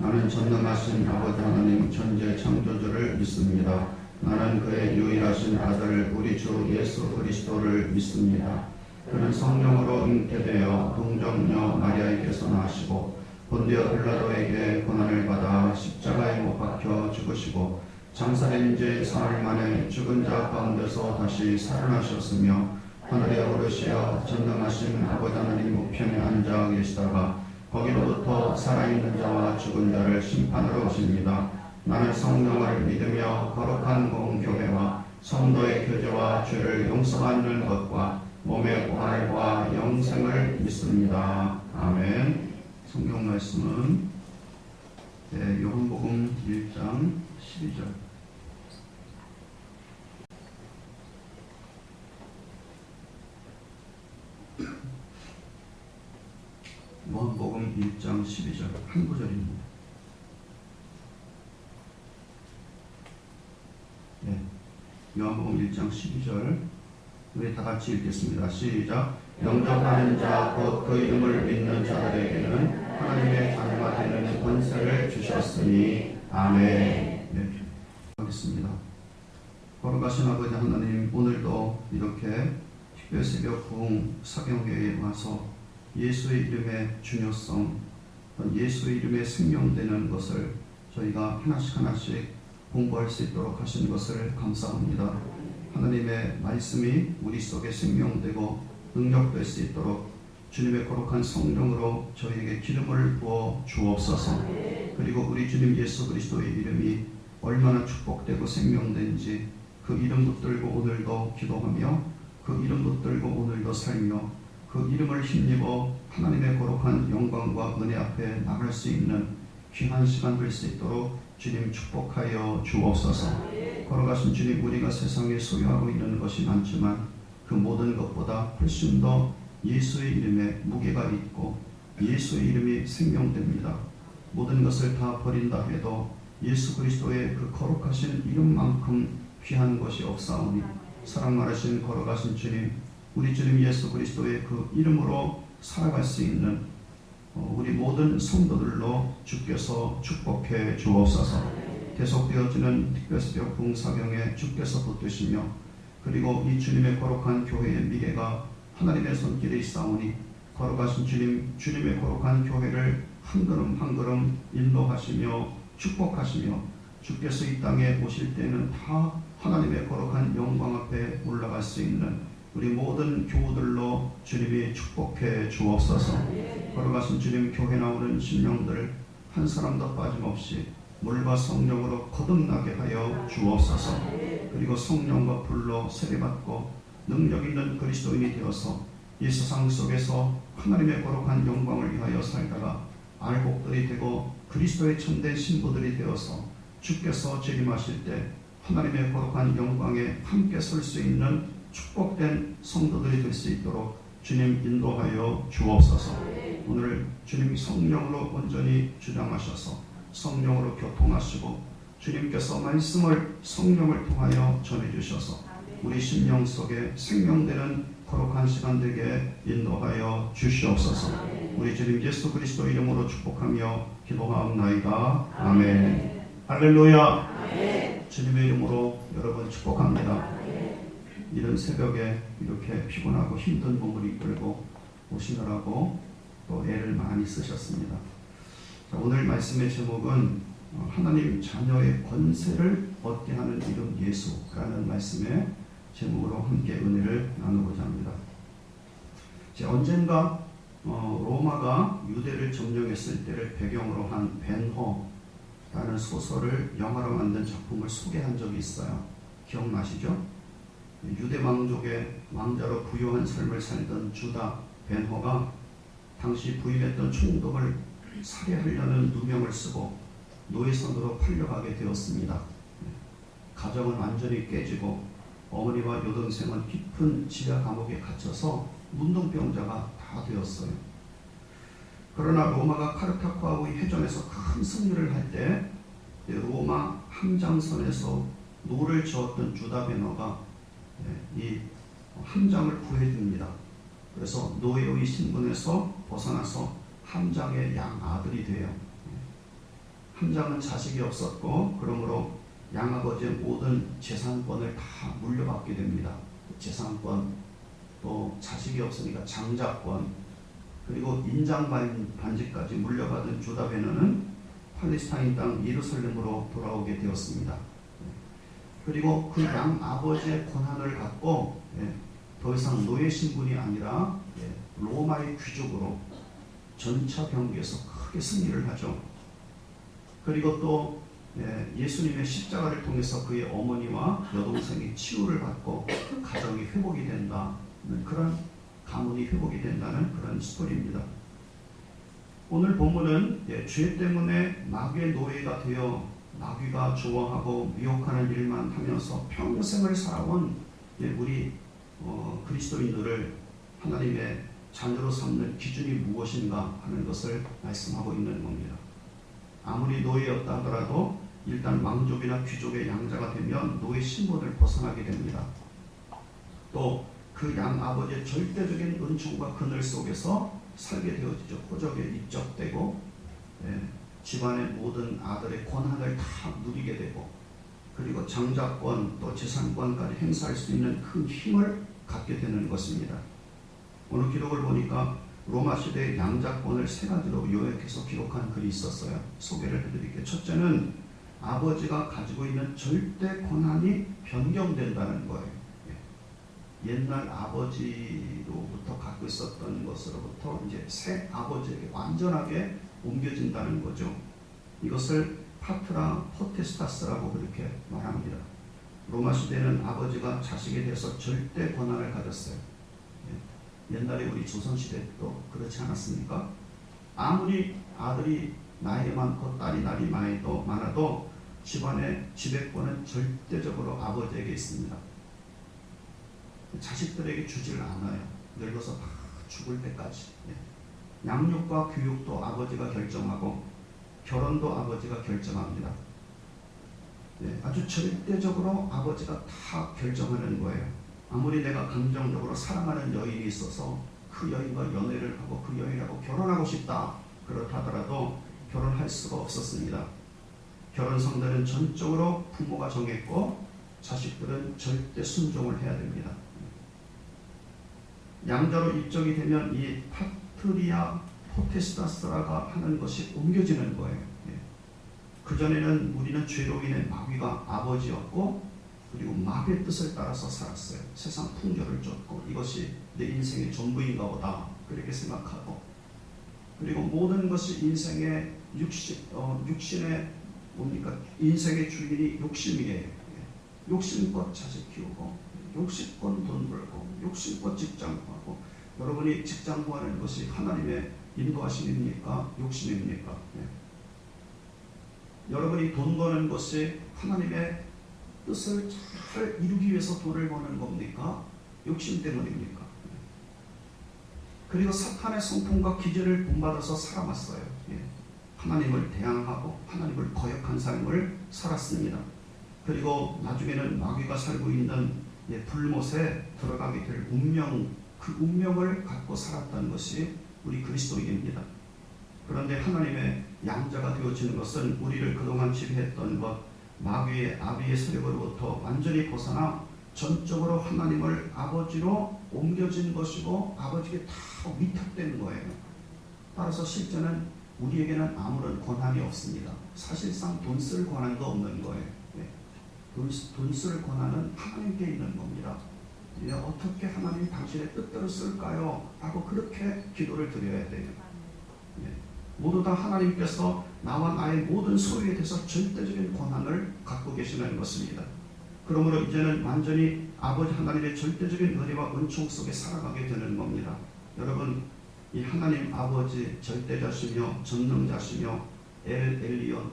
나는 전능하신 아버지 하나님 천지의 창조주를 믿습니다. 나는 그의 유일하신 아들 우리 주 예수 그리스도를 믿습니다. 그는 성령으로 잉태되어 동정녀 마리아에게서 나시고 본디오 빌라도에게 고난을 받아 십자가에 못 박혀 죽으시고 장사된 지 사흘 만에 죽은 자 가운데서 다시 살아나셨으며 하늘에 오르시어 전능하신 아버지 하나님 우편에 앉아 계시다가 거기로부터 살아있는 자와 죽은 자를 심판하러 오십니다. 나는 성령을 믿으며 거룩한 공교회와 성도의 교제와 죄를 용서받는 것과 몸의 부활과 영생을 믿습니다. 아멘. 성경 말씀은 요한복음 1장 12절. 요한복음 1장 12절 한 구절입니다. 요한복음 1장 12절 우리 다 같이 읽겠습니다. 시작. 영접하는 자 곧 그 이름을 믿는 자들에게는 하나님의 자녀가 되는 권세를 주셨으니 아멘. 네, 하겠습니다. 거룩하신 아버지 하나님, 오늘도 이렇게 특별 새벽 부흥 사경회에 와서 예수의 이름의 중요성, 예수의 이름의 생명되는 것을 저희가 하나씩 공부할 수 있도록 하신 것을 감사합니다. 하나님의 말씀이 우리 속에 생명되고 능력될 수 있도록 주님의 거룩한 성령으로 저희에게 기름을 부어 주옵소서. 그리고 우리 주님 예수 그리스도의 이름이 얼마나 축복되고 생명된지 그 이름 붙들고 오늘도 기도하며 그 이름 붙들고 오늘도 살며 그 이름을 힘입어 하나님의 거룩한 영광과 은혜 앞에 나갈 수 있는 귀한 시간 될 수 있도록 주님 축복하여 주옵소서. 걸어가신 주님, 우리가 세상에 소유하고 있는 것이 많지만 그 모든 것보다 훨씬 더 예수의 이름에 무게가 있고 예수의 이름이 생명됩니다. 모든 것을 다 버린다 해도 예수 그리스도의 그 거룩하신 이름만큼 귀한 것이 없사오니 사랑 많으신 걸어가신 주님, 우리 주님 예수 그리스도의 그 이름으로 살아갈 수 있는 우리 모든 성도들로 주께서 축복해 주옵소서. 계속되어지는 특별새벽 부흥사경에 주께서 붙드시며 그리고 이 주님의 거룩한 교회의 미래가 하나님의 손길에 있사오니 거룩하신 주님, 주님의 거룩한 교회를 한 걸음 한 걸음 인도하시며 축복하시며 주께서 이 땅에 오실 때는 다 하나님의 거룩한 영광 앞에 올라갈 수 있는 우리 모든 교우들로 주님이 축복해 주옵소서. 걸어가신 주님, 교회 나오는 신령들 한 사람도 빠짐없이 물과 성령으로 거듭나게 하여 주옵소서. 그리고 성령과 불로 세례받고 능력 있는 그리스도인이 되어서 이 세상 속에서 하나님의 거룩한 영광을 위하여 살다가 알곡들이 되고 그리스도의 참된 신부들이 되어서 주께서 재림하실 때 하나님의 거룩한 영광에 함께 설 수 있는 축복된 성도들이 될 수 있도록 주님 인도하여 주옵소서. 오늘 주님 성령으로 온전히 주장하셔서 성령으로 교통하시고 주님께서 말씀을 성령을 통하여 전해주셔서 우리 심령 속에 생명되는 거룩한 시간 되게 인도하여 주시옵소서. 우리 주님 예수 그리스도 이름으로 축복하며 기도하옵나이다. 아멘. 할렐루야. 주님의 이름으로 여러분 축복합니다. 이런 새벽에 이렇게 피곤하고 힘든 몸을 이끌고 오시느라고 또 애를 많이 쓰셨습니다. 자, 오늘 말씀의 제목은 하나님 자녀의 권세를 얻게 하는 이름 예수라는 말씀의 제목으로 함께 은혜를 나누고자 합니다. 자, 언젠가 로마가 유대를 점령했을 때를 배경으로 한 벤허라는 소설을 영화로 만든 작품을 소개한 적이 있어요. 기억나시죠? 유대 왕족의 왕자로 부유한 삶을 살던 주다 벤허가 당시 부임했던 총독을 살해하려는 누명을 쓰고 노예선으로 팔려가게 되었습니다. 가정은 완전히 깨지고 어머니와 여동생은 깊은 지하 감옥에 갇혀서 문둥병자가 다 되었어요. 그러나 로마가 카르타코하고의 해전에서 큰 승리를 할 때 로마 함장선에서 노를 저었던 주다 벤허가 이 함장을 구해줍니다. 그래서 노예의 신분에서 벗어나서 함장의 양아들이 돼요. 한 장은 자식이 없었고 그러므로 양아버지의 모든 재산권을 다 물려받게 됩니다. 재산권, 또 자식이 없으니까 장자권, 그리고 인장 반지까지 물려받은 주다 베너는 팔레스타인 땅 예루살렘으로 돌아오게 되었습니다. 그리고 그 양아버지의 권한을 갖고 더 이상 노예 신분이 아니라 로마의 귀족으로 전차 경기에서 크게 승리를 하죠. 그리고 또 예수님의 십자가를 통해서 그의 어머니와 여동생이 치유를 받고 가정이 회복이 된다. 그런 가문이 회복이 된다는 그런 스토리입니다. 오늘 본문은 죄 때문에 마귀의 노예가 되어 마귀가 좋아하고 미혹하는 일만 하면서 평생을 살아온 우리 그리스도인들을 하나님의 자녀로 삼는 기준이 무엇인가 하는 것을 말씀하고 있는 겁니다. 아무리 노예였다 하더라도 일단 왕족이나 귀족의 양자가 되면 노예 신분을 벗어나게 됩니다. 또 그 양아버지의 절대적인 은총과 그늘 속에서 살게 되어지죠. 호적에 입적되고 집안의 모든 아들의 권한을 다 누리게 되고, 그리고 장자권 또 재산권까지 행사할 수 있는 큰 힘을 갖게 되는 것입니다. 오늘 기록을 보니까 로마 시대의 양자권을 세 가지로 요약해서 기록한 글이 있었어요. 소개를 해드릴게요. 첫째는 아버지가 가지고 있는 절대 권한이 변경된다는 거예요. 옛날 아버지로부터 갖고 있었던 것으로부터 이제 새 아버지에게 완전하게 옮겨진다는 거죠. 이것을 파트라 포테스타스라고 그렇게 말합니다. 로마 시대는 아버지가 자식에 대해서 절대 권한을 가졌어요. 옛날에 우리 조선시대도 그렇지 않았습니까? 아무리 아들이 나이 많고 딸이 나이 많아도 집안의 지배권은 절대적으로 아버지에게 있습니다. 자식들에게 주지를 않아요. 늙어서 다 죽을 때까지. 양육과 교육도 아버지가 결정하고 결혼도 아버지가 결정합니다. 아주 절대적으로 아버지가 다 결정하는 거예요. 아무리 내가 감정적으로 사랑하는 여인이 있어서 그 여인과 연애를 하고 그 여인하고 결혼하고 싶다 그렇다 하더라도 결혼할 수가 없었습니다. 결혼 상대는 전적으로 부모가 정했고 자식들은 절대 순종을 해야 됩니다. 양자로 입적이 되면 이 파트리아 포테스타스라가 하는 것이 옮겨지는 거예요. 그전에는 우리는 죄로 인해 마귀가 아버지였고, 그리고 마귀의 뜻을 따라서 살았어요. 세상 풍조를 쫓고 이것이 내 인생의 전부인가 보다 그렇게 생각하고, 그리고 모든 것이 인생의 육신의 뭡니까? 인생의 주인이 욕심이에요. 욕심껏 자식 키우고, 욕심껏 돈 벌고, 욕심껏 직장 구하고. 여러분이 직장 구하는 것이 하나님의 인도하심입니까? 욕심입니까? 여러분이 돈 버는 것이 하나님의 뜻을 잘 이루기 위해서 돈을 버는 겁니까? 욕심 때문입니까? 그리고 사탄의 성품과 기질을 본받아서 살아왔어요. 하나님을 대항하고 하나님을 거역한 삶을 살았습니다. 그리고 나중에는 마귀가 살고 있는 불못에 들어가게 될 운명, 그 운명을 갖고 살았다는 것이 우리 그리스도인입니다. 그런데 하나님의 양자가 되어지는 것은 우리를 그동안 지배했던 것, 마귀의 아비의 세력으로부터 완전히 벗어나 전적으로 하나님을 아버지로 옮겨진 것이고 아버지에게 다 위탁된 거예요. 따라서 실제는 우리에게는 아무런 권한이 없습니다. 사실상 돈 쓸 권한도 없는 거예요. 돈 쓸 권한은 하나님께 있는 겁니다. 어떻게 하나님 당신의 뜻대로 쓸까요? 라고 그렇게 기도를 드려야 돼요. 모두 다 하나님께서 나와 나의 모든 소유에 대해서 절대적인 권한을 갖고 계시는 것입니다. 그러므로 이제는 완전히 아버지 하나님의 절대적인 은혜와 은총 속에 살아가게 되는 겁니다. 여러분, 이 하나님 아버지 절대자시며 전능자시며 엘리온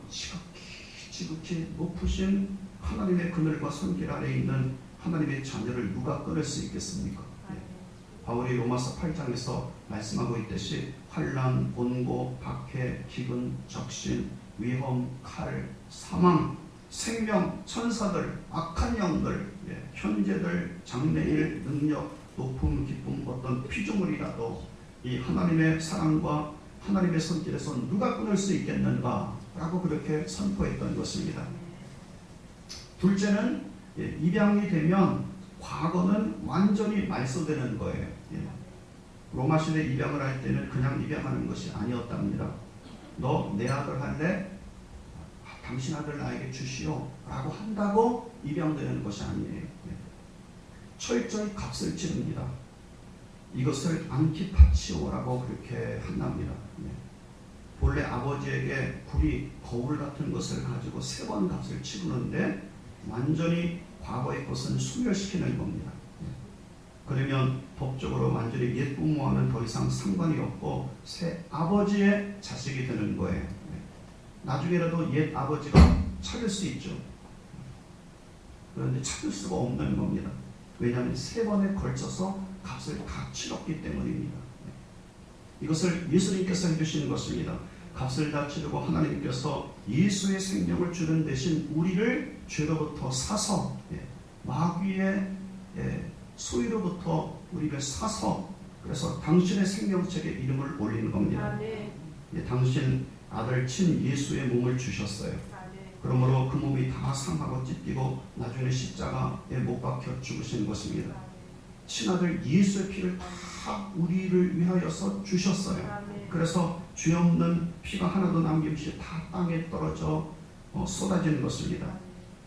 지극히 높으신 하나님의 그늘과 손길 아래 있는 하나님의 자녀를 누가 끊을 수 있겠습니까? 바울이 로마서 8장에서 말씀하고 있듯이 환난, 곤고, 박해, 기근, 적신, 위험, 칼, 사망, 생명, 천사들, 악한 영들, 현재들, 장래일, 능력, 높음, 기쁨, 어떤 피조물이라도 이 하나님의 사랑과 하나님의 손길에서 누가 끊을 수 있겠는가 라고 그렇게 선포했던 것입니다. 둘째는 입양이 되면 과거는 완전히 말소되는 거예요. 로마 시대 입양을 할 때는 그냥 입양하는 것이 아니었답니다. 너 내 아들 할래? 당신 아들 나에게 주시오 라고 한다고 입양되는 것이 아니에요. 철저히 값을 치릅니다. 이것을 안키파치오라고 그렇게 한답니다. 본래 아버지에게 굴이 거울 같은 것을 가지고 3번 값을 치르는데 완전히 과거의 것은 소멸시키는 겁니다. 그러면 법적으로 완전히 옛 부모와는 더 이상 상관이 없고 새 아버지의 자식이 되는 거예요. 나중에라도 옛 아버지가 찾을 수 있죠. 그런데 찾을 수가 없는 겁니다. 왜냐하면 3번에 걸쳐서 값을 다 치렀기 때문입니다. 이것을 예수님께서 해주신 것입니다. 값을 다 치르고 하나님께서 예수의 생명을 주는 대신 우리를 죄로부터 사서 마귀의 소유로부터 우리를 사서 그래서 당신의 생명책에 이름을 올리는 겁니다. 당신 아들 친 예수의 몸을 주셨어요. 그러므로 그 몸이 다 상하고 찢기고 나중에 십자가에 못 박혀 죽으신 것입니다. 친아들 예수의 피를 다 우리를 위하여서 주셨어요. 그래서 죄 없는 피가 하나도 남김없이 다 땅에 떨어져 쏟아지는 것입니다.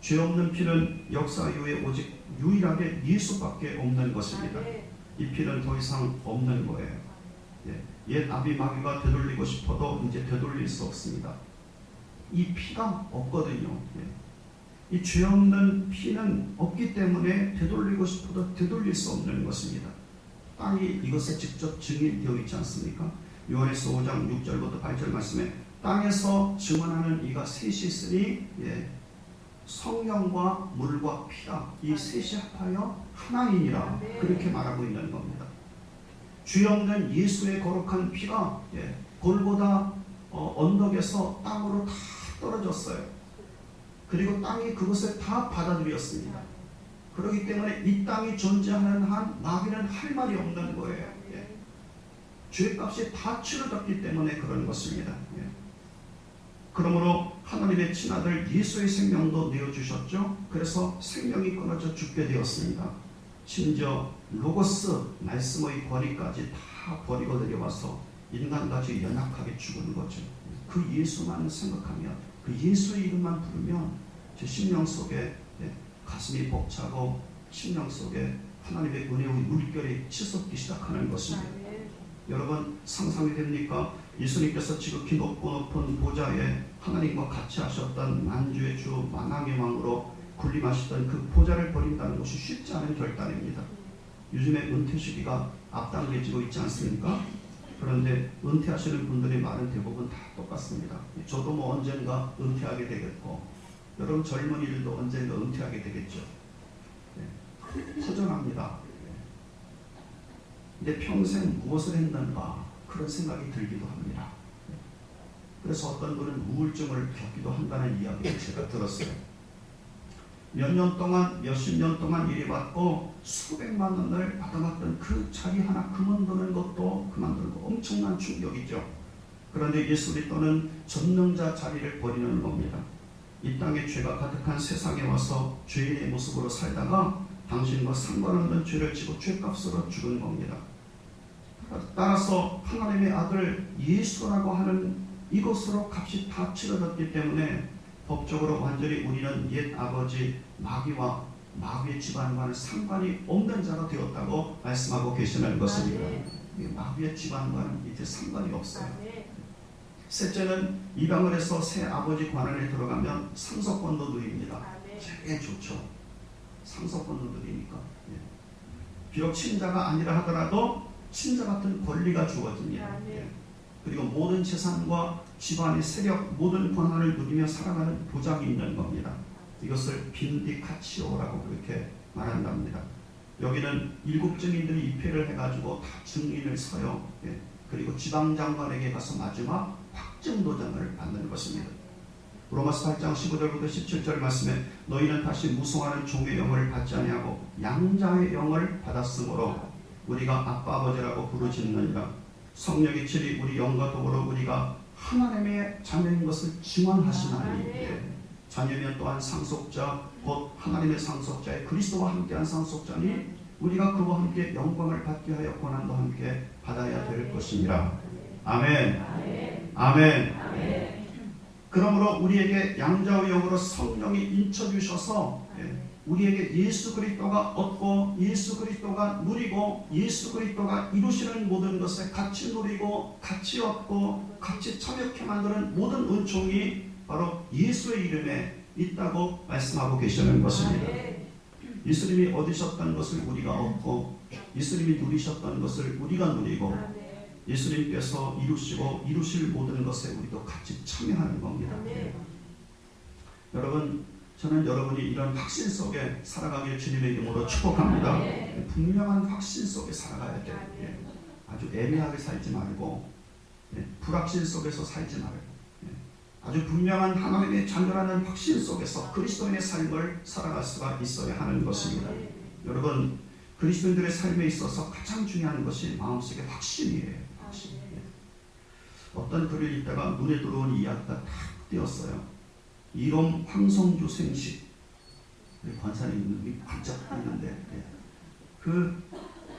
죄 없는 피는 역사 이후에 오직 유일하게 예수밖에 없는 것입니다. 이 피는 더 이상 없는 거예요. 옛 아비 마귀가 되돌리고 싶어도 이제 되돌릴 수 없습니다. 이 피가 없거든요. 이 죄 없는 피는 없기 때문에 되돌리고 싶어도 되돌릴 수 없는 것입니다. 땅이 이것에 직접 증인되어 있지 않습니까? 요한에서 5장 6절부터 8절 말씀에 땅에서 증언하는 이가 셋이 있으니 성령과 물과 피가 이 셋이 합하여 하나이니라 그렇게 말하고 있는 겁니다. 죄 없는 예수의 거룩한 피가 골고다 언덕에서 땅으로 다 떨어졌어요. 그리고 땅이 그것을 다 받아들였습니다. 그렇기 때문에 이 땅이 존재하는 한 마귀는 할 말이 없는 거예요. 죄값이 다 치러졌기 때문에 그런 것입니다. 그러므로 하나님의 친아들 예수의 생명도 내어주셨죠. 그래서 생명이 끊어져 죽게 되었습니다. 심지어 로고스 말씀의 권위까지 다 버리고 내려와서 인간까지 연약하게 죽은 거죠. 그 예수만 생각하면 그 예수의 이름만 부르면 제 심령 속에 가슴이 벅차고 심령 속에 하나님의 은혜의 물결이 치솟기 시작하는 것입니다. 여러분 상상이 됩니까? 예수님께서 지극히 높고 높은 보좌에 하나님과 같이 하셨던 만주의 주 만왕의 왕으로 군림하시던 그 보좌를 버린다는 것이 쉽지 않은 결단입니다. 요즘에 은퇴 시기가 앞당겨지고 있지 않습니까? 그런데 은퇴하시는 분들의 말은 대부분 다 똑같습니다. 저도 뭐 언젠가 은퇴하게 되겠고 여러분 젊은이들도 언젠가 은퇴하게 되겠죠. 허전합니다. 근데 평생 무엇을 했는가 그런 생각이 들기도 합니다. 그래서 어떤 분은 우울증을 겪기도 한다는 이야기를 제가 들었어요. 몇 년 동안 몇십 년 동안 일이 받고 수백만 원을 받아왔던 그 자리 하나 그만두는 것도 엄청난 충격이죠. 그런데 예수 그리스도는 전능자 자리를 버리는 겁니다. 이 땅에 죄가 가득한 세상에 와서 죄인의 모습으로 살다가 당신과 상관없는 죄를 지고 죄값으로 죽은 겁니다. 따라서 하나님의 아들 예수라고 하는 이것으로 값이 다 치러졌기 때문에 법적으로 완전히 우리는 옛 아버지 마귀와 마귀의 집안과는 상관이 없는 자가 되었다고 말씀하고 계시는 것입니다. 마귀의 집안과는 이제 상관이 없어요. 셋째는 입양을 해서 새 아버지 관원에 들어가면 상속권도 누립니다. 되게 좋죠. 상속권도 누리니까. 비록 친자가 아니라 하더라도 친자 같은 권리가 주어집니다. 그리고 모든 재산과 집안의 세력, 모든 권한을 누리며 살아가는 보장이 있는 겁니다. 이것을 빈디카치오라고 그렇게 말한답니다. 여기는 일곱 증인들이 입회를 해가지고 다 증인을 서요. 그리고 지방장관에게 가서 마지막 확증도장을 받는 것입니다. 로마서 8장 15절부터 17절 말씀에 너희는 다시 무성하는 종의 영을 받지 아니하고 양자의 영을 받았으므로 우리가 아빠 아버지라고 부르짖느니라. 성령의 칠이 우리 영과 더불어 우리가 하나님의 자녀인 것을 증언하시나니 자녀면 또한 상속자 곧 하나님의 상속자의 그리스도와 함께한 상속자니 우리가 그와 함께 영광을 받게 하여 고난도 함께 받아야 될 것이니라. 아멘. 아멘. 그러므로 우리에게 양자의 영으로 성령이 인쳐주셔서 우리에게 예수 그리스도가 얻고 예수 그리스도가 누리고 예수 그리스도가 이루시는 모든 것에 같이 누리고 같이 얻고 같이 참여케 만드는 모든 은총이 바로 예수의 이름에 있다고 말씀하고 계시는 것입니다. 예수님이 얻으셨던 것을 우리가 얻고 예수님이 누리셨던 것을 우리가 누리고 예수님께서 이루시고 이루실 모든 것에 우리도 같이 참여하는 겁니다. 여러분, 저는 여러분이 이런 확신 속에 살아가길 주님의 이름으로 축복합니다. 분명한 확신 속에 살아가야 돼요. 아주 애매하게 살지 말고 불확신 속에서 살지 말고 아주 분명한 하나님의 자녀라는 확신 속에서 그리스도인의 삶을 살아갈 수가 있어야 하는 것입니다. 여러분, 그리스도인들의 삶에 있어서 가장 중요한 것이 마음속의 확신이에요. 확신. 어떤 글을 읽다가 눈에 들어온 이야기가 딱 띄었어요. 이롬 황성주 생식, 권사님 눈이 반짝 했는데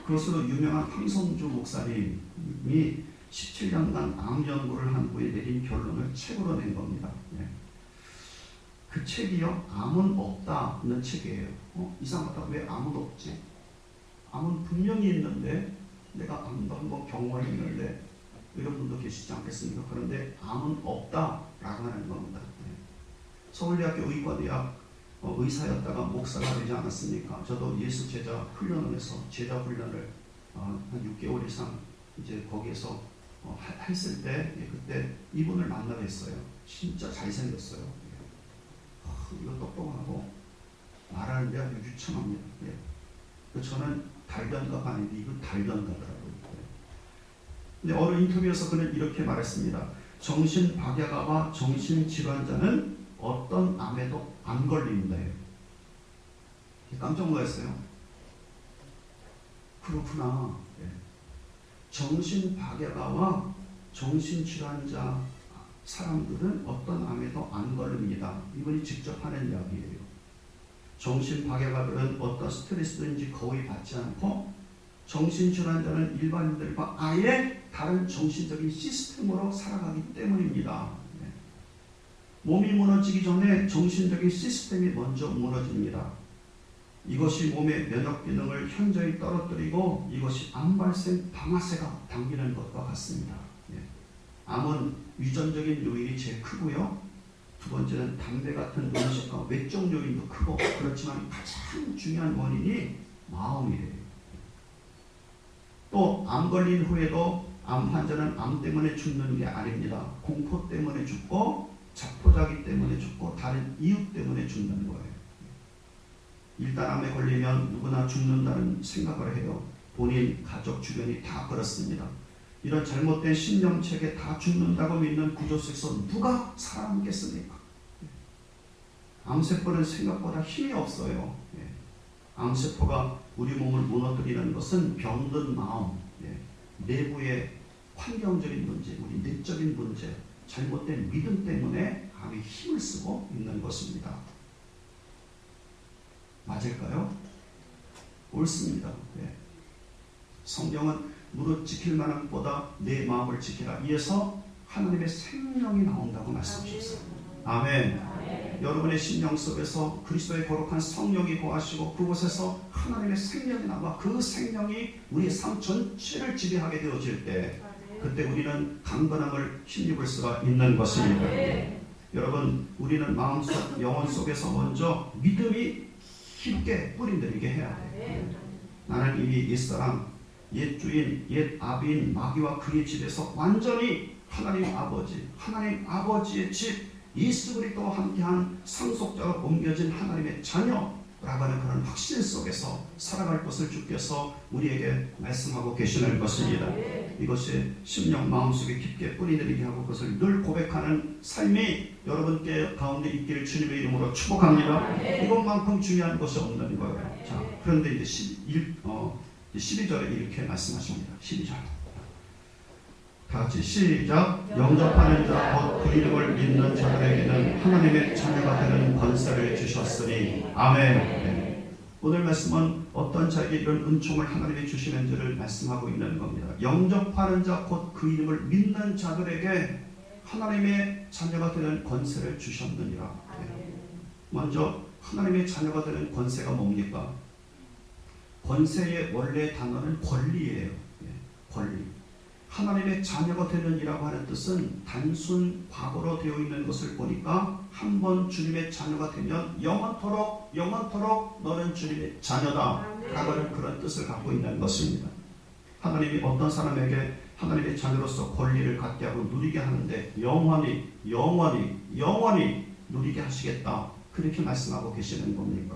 그것으로 유명한 황성주 목사님이 17년간 암 연구를 한 후에 내린 결론을 책으로 낸 겁니다. 그 책이요, 암은 없다는 책이에요. 이상하다. 왜 암은 없지? 암은 분명히 있는데 내가 암도 한번 경험했는데 이런 분도 계시지 않겠습니까? 그런데 암은 없다라고 하는 겁니다. 서울대학교 의과대학 의사였다가 목사가 되지 않았습니까? 저도 예수 제자 훈련을 해서 제자 훈련을 한 6개월 이상 이제 거기에서 했을 때 그때 이분을 만나 뵀어요. 진짜 잘생겼어요. 이거 똑똑하고 말하는데 아주 유창합니다. 저는 달변가가 아닌데 이분 달변가더라고요. 근데 어느 인터뷰에서 그는 이렇게 말했습니다. 정신박약아와 정신질환자는 어떤 암에도 안 걸린다. 깜짝 놀랐어요. 그렇구나. 정신박약아와 정신질환자 사람들은 어떤 암에도 안 걸립니다. 이분이 직접 하는 이야기예요. 정신박약아들은 어떤 스트레스든지 거의 받지 않고 정신질환자는 일반인들과 아예 다른 정신적인 시스템으로 살아가기 때문입니다. 몸이 무너지기 전에 정신적인 시스템이 먼저 무너집니다. 이것이 몸의 면역 기능을 현저히 떨어뜨리고 이것이 암 발생 방아쇠가 당기는 것과 같습니다. 암은 유전적인 요인이 제일 크고요. 두 번째는 담배 같은 음식과 외적 요인도 크고 그렇지만 가장 중요한 원인이 마음이에요. 또 암 걸린 후에도 암 환자는 암 때문에 죽는 게 아닙니다. 공포 때문에 죽고 자포자기 때문에 죽고 다른 이유 때문에 죽는 거예요. 일단 암에 걸리면 누구나 죽는다는 생각을 해요. 본인, 가족, 주변이 다 그렇습니다. 이런 잘못된 신념책에 다 죽는다고 믿는 구조 속에서 누가 살아남겠습니까? 암세포는 생각보다 힘이 없어요. 암세포가 우리 몸을 무너뜨리는 것은 병든 마음, 내부의 환경적인 문제, 우리 내적인 문제, 잘못된 믿음 때문에 암이 힘을 쓰고 있는 것입니다. 맞을까요? 옳습니다. 성경은 무릇 지킬 만한 것보다 내 마음을 지키라. 이에서 하나님의 생명이 나온다고 말씀하셨어요. 아멘. 여러분의 심령 속에서 그리스도의 거룩한 성령이 거하시고 그곳에서 하나님의 생명이 나와 그 생명이 우리의 삶 전체를 지배하게 되어질 때 그때 우리는 강건함을 힘입을 수가 있는 것입니다. 여러분, 우리는 마음속, 영혼 속에서 먼저 믿음이 깊게 뿌리내리게 해야 돼요. 나는 이미 옛사람, 옛 주인, 옛 아비인 마귀와 그의 집에서 완전히 하나님 아버지의 집 예수 그리스도와 함께한 상속자로 옮겨진 하나님의 자녀라고 하는 그런 확신 속에서 살아갈 것을 주께서 우리에게 말씀하고 계시는 것입니다. 이것이 심령 마음속에 깊게 뿌리내리게 하고 그것을 늘 고백하는 삶이 여러분께 가운데 있기를 주님의 이름으로 축복합니다. 이것만큼 중요한 것이 없는 거예요. 자, 그런데 이제 12절에 이렇게 말씀하십니다. 12절. 다 같이 시작. 영접하는 자 곧 그 이름을 믿는 자들에게는 하나님의 자녀가 되는 권세를 주셨으니 아멘. 네. 오늘 말씀은 어떤 자에게 이런 은총을 하나님이 주시는지를 말씀하고 있는 겁니다. 영접하는 자 곧 그 이름을 믿는 자들에게 하나님의 자녀가 되는 권세를 주셨느니라. 네. 먼저 하나님의 자녀가 되는 권세가 뭡니까? 권세의 원래 단어는 권리예요. 네. 권리. 하나님의 자녀가 되는 이라고 하는 뜻은 단순 과거로 되어 있는 것을 보니까 한 번 주님의 자녀가 되면 영원토록 너는 주님의 자녀다 라고 하는 그런 뜻을 갖고 있는 것입니다. 하나님이 어떤 사람에게 하나님의 자녀로서 권리를 갖게 하고 누리게 하는데 영원히 누리게 하시겠다 그렇게 말씀하고 계시는 겁니까?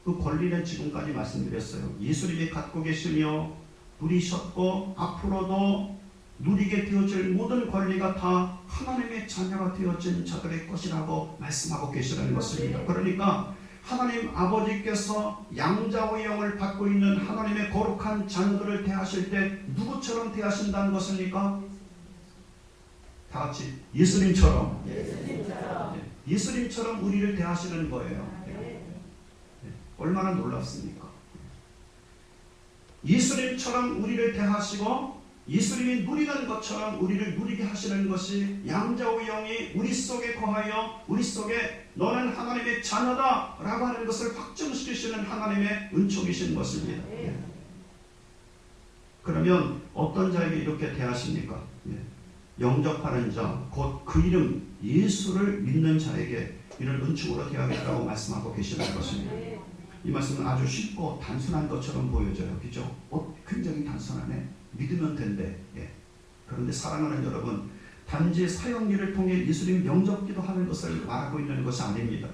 그 권리는 지금까지 말씀드렸어요. 예수님이 갖고 계시며 누리셨고 앞으로도 누리게 되어질 모든 권리가 다 하나님의 자녀가 되어진 자들의 것이라고 말씀하고 계시는 것입니다. 그러니까 하나님 아버지께서 양자의 영을 받고 있는 하나님의 거룩한 자녀들을 대하실 때 누구처럼 대하신다는 것입니까? 다 같이 예수님처럼 우리를 대하시는 거예요. 얼마나 놀랍습니까? 예수님처럼 우리를 대하시고 예수님이 누리는 것처럼 우리를 누리게 하시는 것이 양자의 영이 우리 속에 거하여 우리 속에 너는 하나님의 자녀다 라고 하는 것을 확증시키시는 하나님의 은총이신 것입니다. 그러면 어떤 자에게 이렇게 대하십니까? 영접하는 자, 곧 그 이름 예수를 믿는 자에게 이런 은총으로 대하겠다고 말씀하고 계시는 것입니다. 이 말씀은 아주 쉽고 단순한 것처럼 보여져요. 그죠? 굉장히 단순하네. 믿으면 된대. 그런데 사랑하는 여러분, 단지 사형리를 통해 예수님 영접기도 하는 것을 말하고 있는 것이 아닙니다.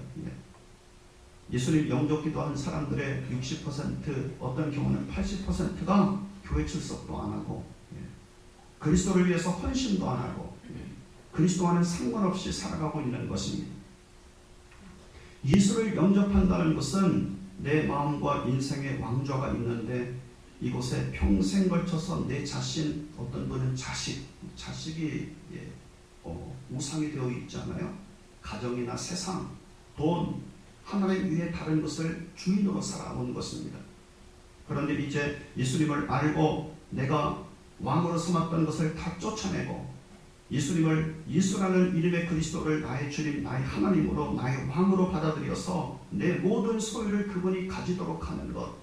예수님 영접기도 한 사람들의 60%, 어떤 경우는 80%가 교회 출석도 안 하고 그리스도를 위해서 헌신도 안 하고 그리스도와는 상관없이 살아가고 있는 것입니다. 예수를 영접한다는 것은 내 마음과 인생의 왕좌가 있는데 이곳에 평생 걸쳐서 내 자신, 어떤 분은 자식이 우상이 되어 있잖아요. 가정이나 세상, 돈, 하나님 위에 다른 것을 주인으로 살아온 것입니다. 그런데 이제 예수님을 알고 내가 왕으로 삼았던 것을 다 쫓아내고 예수라는 이름의 그리스도를 나의 주님, 나의 하나님으로, 나의 왕으로 받아들여서 내 모든 소유를 그분이 가지도록 하는 것,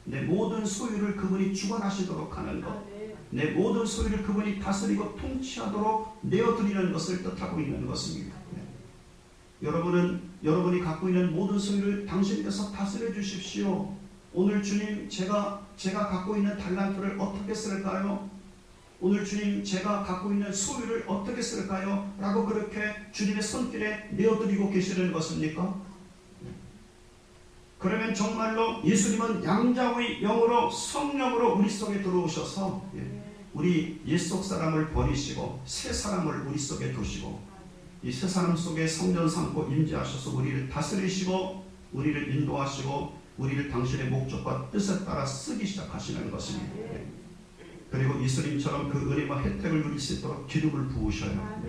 내 모든 소유를 그분이 주관하시도록 하는 것, 내 모든 소유를 그분이 다스리고 통치하도록 내어드리는 것을 뜻하고 있는 것입니다. 여러분이 갖고 있는 모든 소유를 당신께서 다스려 주십시오. 오늘 주님, 제가 갖고 있는 달란트를 어떻게 쓸까요? 오늘 주님, 제가 갖고 있는 소유를 어떻게 쓸까요? 라고 그렇게 주님의 손길에 내어드리고 계시는 것입니까? 그러면 정말로 예수님은 양자의 영으로 성령으로 우리 속에 들어오셔서 우리 옛속 사람을 버리시고 새 사람을 우리 속에 두시고 이 새 사람 속에 성전 삼고 임재하셔서 우리를 다스리시고 우리를 인도하시고 우리를 당신의 목적과 뜻에 따라 쓰기 시작하시는 것입니다. 그리고 예수님처럼 그 은혜와 혜택을 누릴 수 있도록 기름을 부으셔요.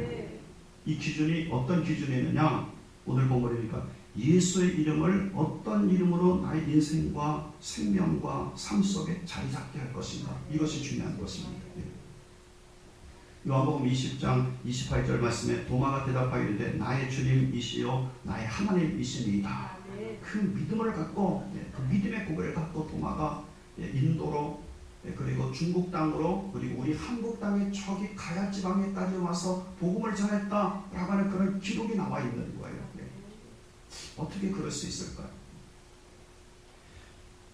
이 기준이 어떤 기준이느냐? 오늘 본문이니까 예수의 이름을 어떤 이름으로 나의 인생과 생명과 삶 속에 자리 잡게 할 것인가? 이것이 중요한 것입니다. 요한복음 20장 28절 말씀에 도마가 대답하기를 나의 주님이시요 나의 하나님이시니이다. 그 믿음을 갖고 그 믿음의 고백을 갖고 도마가 인도로 그리고 중국 땅으로 그리고 우리 한국 땅의 저기 가야 지방에까지 와서 복음을 전했다라고 하는 그런 기록이 나와 있는 거예요. 어떻게 그럴 수 있을까요?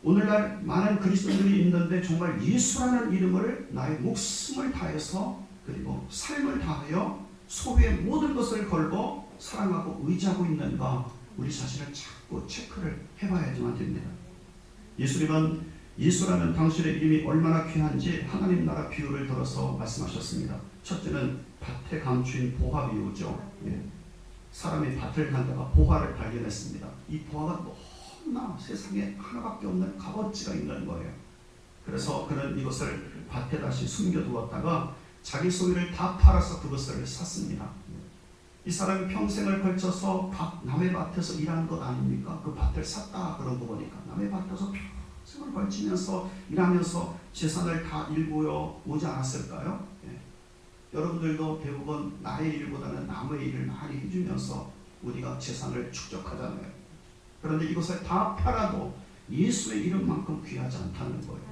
오늘날 많은 그리스도인들이 있는데 정말 예수라는 이름을 나의 목숨을 다해서 그리고 삶을 다하여 소유의 모든 것을 걸고 사랑하고 의지하고 있는가 우리 자신을 자꾸 체크를 해봐야지만 됩니다. 예수라는 당신의 이름이 얼마나 귀한지 하나님 나라 비유를 들어서 말씀하셨습니다. 첫째는 밭의 감추인 보화 비유죠. 사람이 밭을 가다가 보화를 발견했습니다. 이 보화가 너무나 세상에 하나밖에 없는 값어치가 있는 거예요. 그래서 그는 이것을 밭에 다시 숨겨두었다가 자기 소유를 다 팔아서 그것을 샀습니다. 이 사람이 평생을 걸쳐서 남의 밭에서 일하는 것 아닙니까? 그 밭을 샀다 그런 거 보니까 남의 밭에서 평생을 걸치면서 일하면서 재산을 다 일구어 오지 않았을까요? 여러분들도 대부분 나의 일보다는 남의 일을 많이 해주면서 우리가 재산을 축적하잖아요. 그런데 이것을 다 팔아도 예수의 이름만큼 귀하지 않다는 거예요.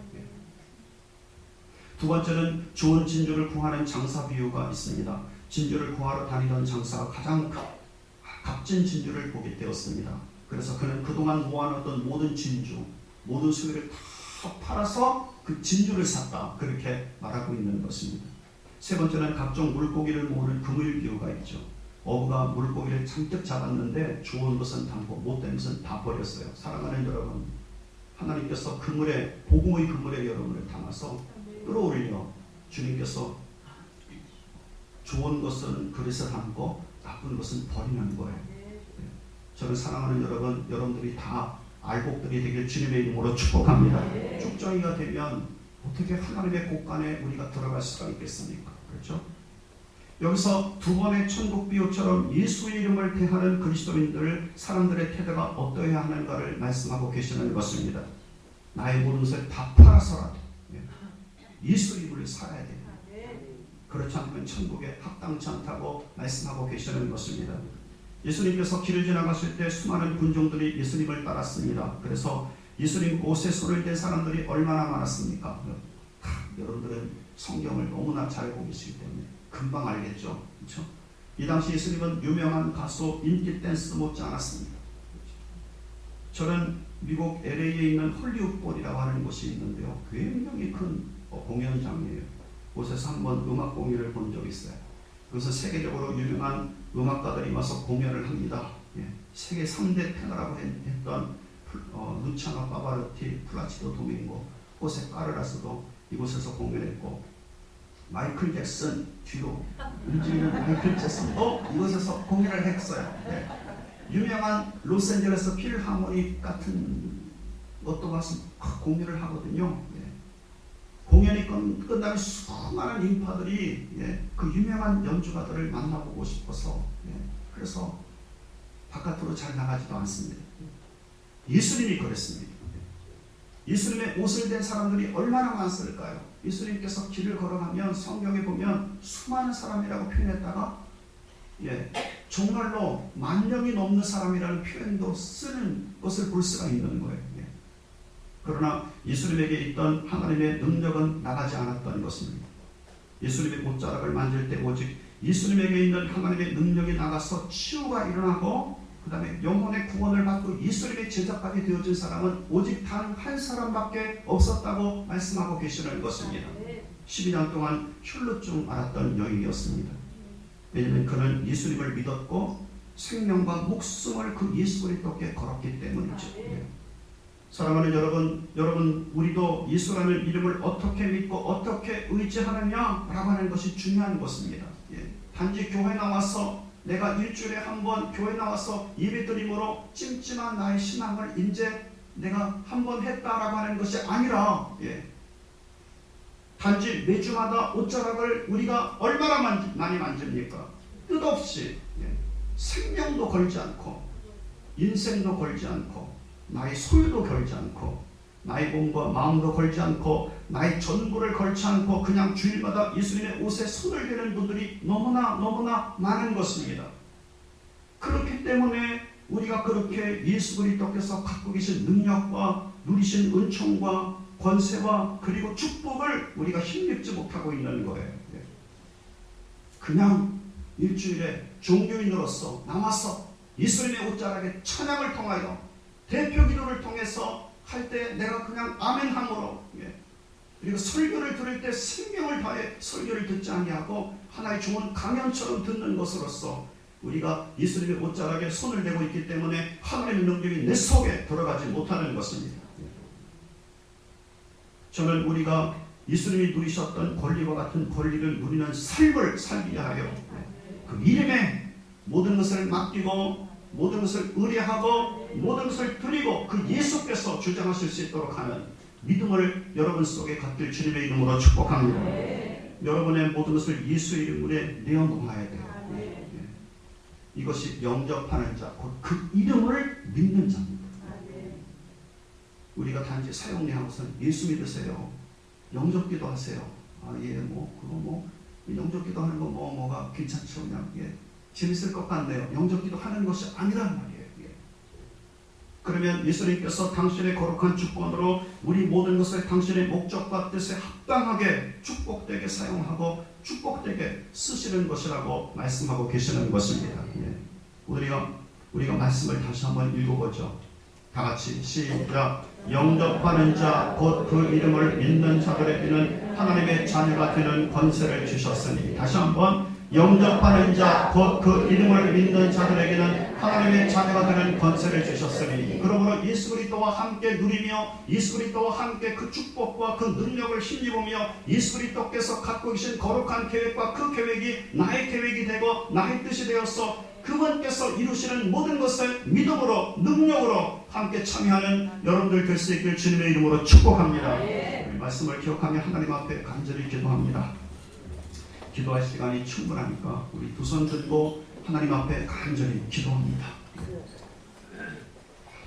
두 번째는 좋은 진주를 구하는 장사 비유가 있습니다. 진주를 구하러 다니던 장사가 가장 값진 진주를 보게 되었습니다. 그래서 그는 그동안 모아놨던 모든 진주, 모든 소유를 다 팔아서 그 진주를 샀다. 그렇게 말하고 있는 것입니다. 세 번째는 각종 물고기를 모으는 그물 비유가 있죠. 어부가 물고기를 잔뜩 잡았는데 좋은 것은 담고 못된 것은 다 버렸어요. 사랑하는 여러분, 하나님께서 그물에, 복음의 그물에 여러분을 담아서 끌어올려 주님께서 좋은 것은 그릇에 담고 나쁜 것은 버리는 거예요. 저는 사랑하는 여러분, 여러분들이 다 알곡들이 되길 주님의 이름으로 축복합니다. 쭉정이가 되면 어떻게 하나님의 곳간에 우리가 들어갈 수가 있겠습니까? 그렇죠? 여기서 두 번의 천국 비유처럼 예수의 이름을 대하는 그리스도인들, 사람들의 태도가 어떠해야 하는가를 말씀하고 계시는 것입니다. 나의 모든 것을 다 팔아서라도 예수 이름을 살아야 돼요. 그렇지 않으면 천국에 합당치 않다고 말씀하고 계시는 것입니다. 예수님께서 길을 지나가실 때 수많은 군종들이 예수님을 따랐습니다. 그래서 예수님 옷에 손을 댄 사람들이 얼마나 많았습니까? 여러분들은 성경을 너무나 잘 보고 계시기 때문에 금방 알겠죠. 그렇죠? 이 당시 예수님은 유명한 가수, 인기 댄스 못지 않았습니다. 저는 미국 LA에 있는 헐리우드볼이라고 하는 곳이 있는데요. 굉장히 큰 공연장이에요. 곳에서 한번 음악 공연을 본 적이 있어요. 그래서 세계적으로 유명한 음악가들이 와서 공연을 합니다. 세계 3대 테너라고 했던 루치아노 파바로티, 플라치도 도밍고, 호세 카르라스도 이곳에서 공연했고, 마이클 잭슨, 뒤로 움직이는 마이클 잭슨도 이곳에서 공연을 했어요. 유명한 로스앤젤레스 필하모닉 같은 것도 와서 공연을 하거든요. 공연이 끝나면 수많은 인파들이 그 유명한 연주가들을 만나보고 싶어서 그래서 바깥으로 잘 나가지도 않습니다. 예수님이 그랬습니다. 예수님의 옷을 댄 사람들이 얼마나 많았을까요? 예수님께서 길을 걸어가면 성경에 보면 수많은 사람이라고 표현했다가 정말로 10,000명이 넘는 사람이라는 표현도 쓰는 것을 볼 수가 있는 거예요. 그러나 예수님에게 있던 하나님의 능력은 나가지 않았던 것입니다. 예수님의 옷자락을 만질 때 오직 예수님에게 있는 하나님의 능력이 나가서 치유가 일어나고 그 다음에 영혼의 구원을 받고 예수님의 제자까지 되어진 사람은 오직 단 한 사람밖에 없었다고 말씀하고 계시는 것입니다. 12년 동안 혈루증 앓았던 여인이었습니다. 왜냐하면 그는 예수님을 믿었고 생명과 목숨을 그 예수 그리스도께 걸었기 때문이죠. 사랑하는 여러분 우리도 예수라는 이름을 어떻게 믿고 어떻게 의지하느냐라고 하는 것이 중요한 것입니다. 단지 교회 나와서 내가 일주일에 한 번 교회 나와서 예배드림으로 찜찜한 나의 신앙을 이제 내가 한 번 했다라고 하는 것이 아니라 단지 매주마다 옷자락을 우리가 얼마나 많이 만집니까? 끝없이 생명도 걸지 않고 인생도 걸지 않고 나의 소유도 걸지 않고 나의 몸과 마음도 걸지 않고 나의 전부를 걸지 않고 그냥 주일마다 예수님의 옷에 손을 대는 분들이 너무나 많은 것입니다. 그렇기 때문에 우리가 그렇게 예수 그리스도께서 갖고 계신 능력과 누리신 은총과 권세와 그리고 축복을 우리가 힘입지 못하고 있는 거예요. 그냥 일주일에 종교인으로서 나와서 예수님의 옷자락에 찬양을 통하여 대표 기도를 통해서 할 때 내가 그냥 아멘함으로 그리고 설교를 들을 때 생명을 다해 설교를 듣지 아니하고 하나의 좋은 강연처럼 듣는 것으로서 우리가 예수님의 옷자락에 손을 대고 있기 때문에 하나님의 능력이 내 속에 들어가지 못하는 것입니다. 저는 우리가 예수님이 누리셨던 권리와 같은 권리를 누리는 삶을 살기 하여 그 이름에 모든 것을 맡기고 모든 것을 의뢰하고 모든 것을 드리고 그 예수께서 주장하실 수 있도록 하는 믿음을 여러분 속에 갖길 주님의 이름으로 축복합니다. 여러분의 모든 것을 예수의 이름으로 내어놓아야 돼요. 이것이 영접하는 자, 곧 그 이름을 믿는 자입니다. 우리가 단지 사용례하고서는 예수 믿으세요. 영접기도 하세요. 영접기도 하는 거 뭐가 괜찮죠? 그냥 재밌을 것 같네요. 영접기도 하는 것이 아니란 말이에요. 그러면 예수님께서 당신의 거룩한 주권으로 우리 모든 것을 당신의 목적과 뜻에 합당하게 축복되게 사용하고 축복되게 쓰시는 것이라고 말씀하고 계시는 것입니다. 우리가 말씀을 다시 한번 읽어보죠. 다 같이 시작. 영접하는 자 곧 그 이름을 믿는 자들에게는 하나님의 자녀가 되는 권세를 주셨으니. 다시 한번. 영접하는 자 곧 그 이름을 믿는 자들에게는 하나님의 자녀가 되는 권세를 주셨으니. 그러므로 예수 그리스도와 함께 누리며 예수 그리스도와 함께 그 축복과 그 능력을 힘입으며 예수 그리스도께서 갖고 계신 거룩한 계획과 그 계획이 나의 계획이 되고 나의 뜻이 되어서 그분께서 이루시는 모든 것을 믿음으로 능력으로 함께 참여하는 여러분들 될 수 있길 주님의 이름으로 축복합니다. 말씀을 기억하며 하나님 앞에 간절히 기도합니다. 기도할 시간이 충분하니까 우리 두 손 들고 하나님 앞에 간절히 기도합니다.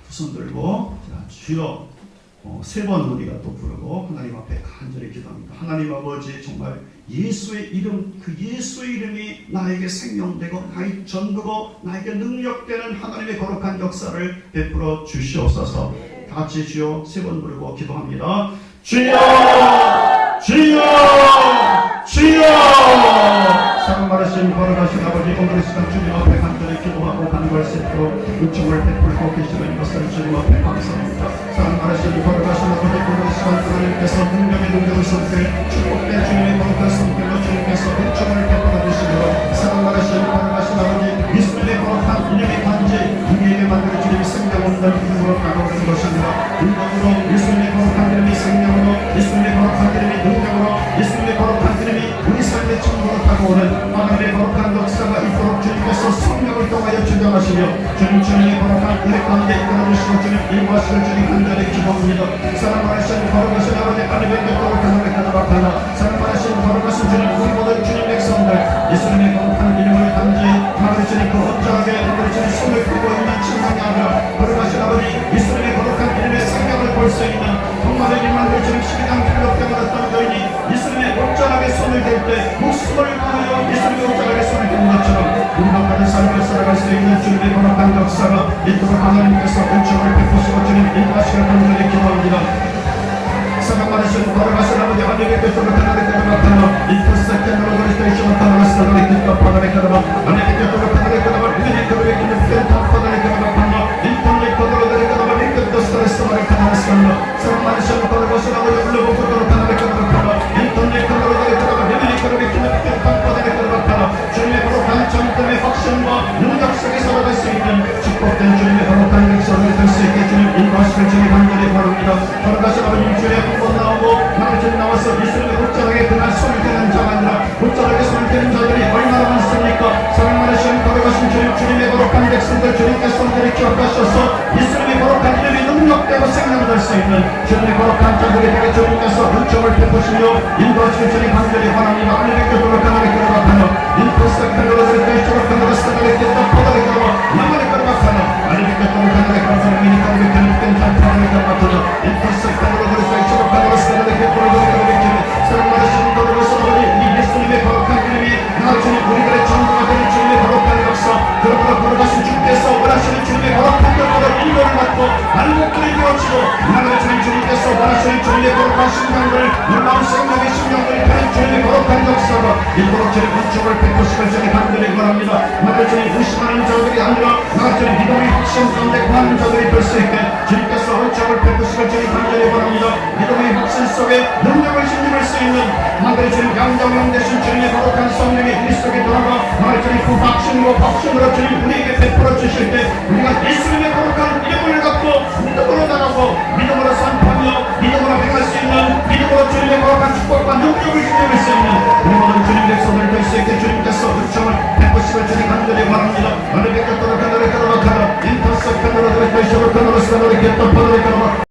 두 손 들고 주여 세 번 우리가 또 부르고 하나님 앞에 간절히 기도합니다. 하나님 아버지, 정말 예수의 이름, 그 예수의 이름이 나에게 생명되고 나의 전부고 나에게 능력되는 하나님의 거룩한 역사를 베풀어 주시옵소서. 다 같이 주여 세 번 부르고 기도합니다. 주여! 주여! 주여! 사랑 많으신 거룩하신 아버지, 오늘 이 시간 주님 앞에 간절히 기도하고 간구할 수 있도록 은총을 베풀고 계시는 것을 주님 앞에 감사합니다. 사랑 많으신 거룩하신 아버지, 오늘 이 시간 하나님께서 능력을 쏟게 축복된 주님의 거룩한 성품으로 주님께서 은총을 베풀어 주시고, 사랑 많으신 거룩하신 아버지, 예수님의 거룩한 이름의 단지 우리에게 만들어 주님이 생명 없는 이름으로 다가오는 것입니다. 능력으로 예수님의 거룩한 이름이 생명으로, 예수님의 거룩한 이름이 능력으로, 예수님의 거룩한 이름이 우리 삶의 천국으로 다가오는 하나님의 거룩한 역사가 있도록 주님께서 성령을 통하여 주장하시며 주님의 거룩한 은혜 가운데 이끌어주시고 주님 인도하시는 주님 간절히 기도합니다. 사랑 많으신 거룩하신 아버지, 하나님의 거룩한 은혜 가져가나 사랑 많으신 거룩하신 주님, 우리 모든 주님 백성들 예수님의 거룩한 이름을 단지 하나님 주님 그 어쩌하게 우리 주님 손을 펴고 있는 칭찬이 아니라 거룩하신 아버지, 예수님의 거룩한 이름의 생명을 볼 수 있는 정말의 일만을 주님 12강 필요 때문에 어떤 여인이 예수님의 온전하게 손을 댈 때 목숨을 걸어요 예수님의 온전하게 손을 댄 것처럼 우리가 다른 삶을 살아갈 수 있는 주님의 거룩한 역사가 있도록 하나님께서 은총을 베푸시고 주님 인도하시는 분들에게 기도합니다. 사랑 많으신 거룩하신 아버지, 하나님의 뜻으로 하나님의 뜻으로 나타나 인터세컨으로 그리스도의 하나님의 뜻으로 하나님의 뜻으로 하나님의 뜻으로 하나님의 뜻으로 우리의 그룹의 기능된 하나님의 뜻으로 나타나 인터넷 거룩의 뜻으로 하나님의 뜻으로 하나님의 사랑 많으신 거룩하신 아버지, 울려보고도 하나님의 뜻으로 나타나 인터넷 거룩의 뜻으로 하나님의 그룹의 기능된 하나님의 뜻으로 나타나 주님의 거룩한 정점의 확신과 능력 속에 살아갈 수 있는 축복된 주님의 거룩한 역사를 될 수 있게 주님 인도하시길 주님 간절히 바랍니다. 거룩하신 아버님, 주의 한번 나오고 나를 나와서 예수님의 옷자락에 그날 손을 대는 자가 아니라 옷자락에 손을 대는 자들이 얼마나 많습니까? 사랑 많으신 거룩하신 주님, 주님의 거룩한 백성들 주님께서 손들이 기억하셔서 예수님의 거룩한 이름이 능력되고 생명될 수 있는 주님의 거룩한 자들이 되게 주님께서 은총을 베푸시며 인도하시길 주님 간절히 바랍니다. 하나님의 교도를 하나님의 교도를 하며 인포스터를 그리스도의 조각하는 스타일의 뜻과 포도의 교도와 나만의 교도를 하며 하나님의 교도를 하나님의 교도를 미니카를 교도된 단판을 교도를 인포스터를 그리스도의 조각하는 스타일의 교도를 사랑 많으신 거룩을 써버린 이 예수님의 거룩한 이름이 나 주님 우리들의 전부가 되는 주님의 거룩한 역사, 그러므로 거룩하신 주님께서 원하시는 주님의 거룩한 역사로 인도를 받고 날목들이 되어지고 나를 주님 주님께서 원하시는 주님의 거룩한 심령들, 놀라운 생명의 심령들이 되는 주님의 거룩한 역사로 일부러 주님 은총을 베푸시길 주님 간절히 원합니다. 나를 주님 의심하는 자들이 아니라 나를 주님 믿음의 확신 가운데 구하는 자들이 될 수 있게 주님께서 은총을 베푸시길 주님 간절히 원합니다. 믿음의 확신 속에 능력을 힘입을 수 있는 하나님의 주님 양정령 되신 주님의 거룩한 성령이 우리 속에 들어가 나를 주님 그 확신으로 주님 우리에게 베풀어 주실 때 우리가 예수님의 거룩한 이름을 갖고 믿음으로 나가고 믿음으로 산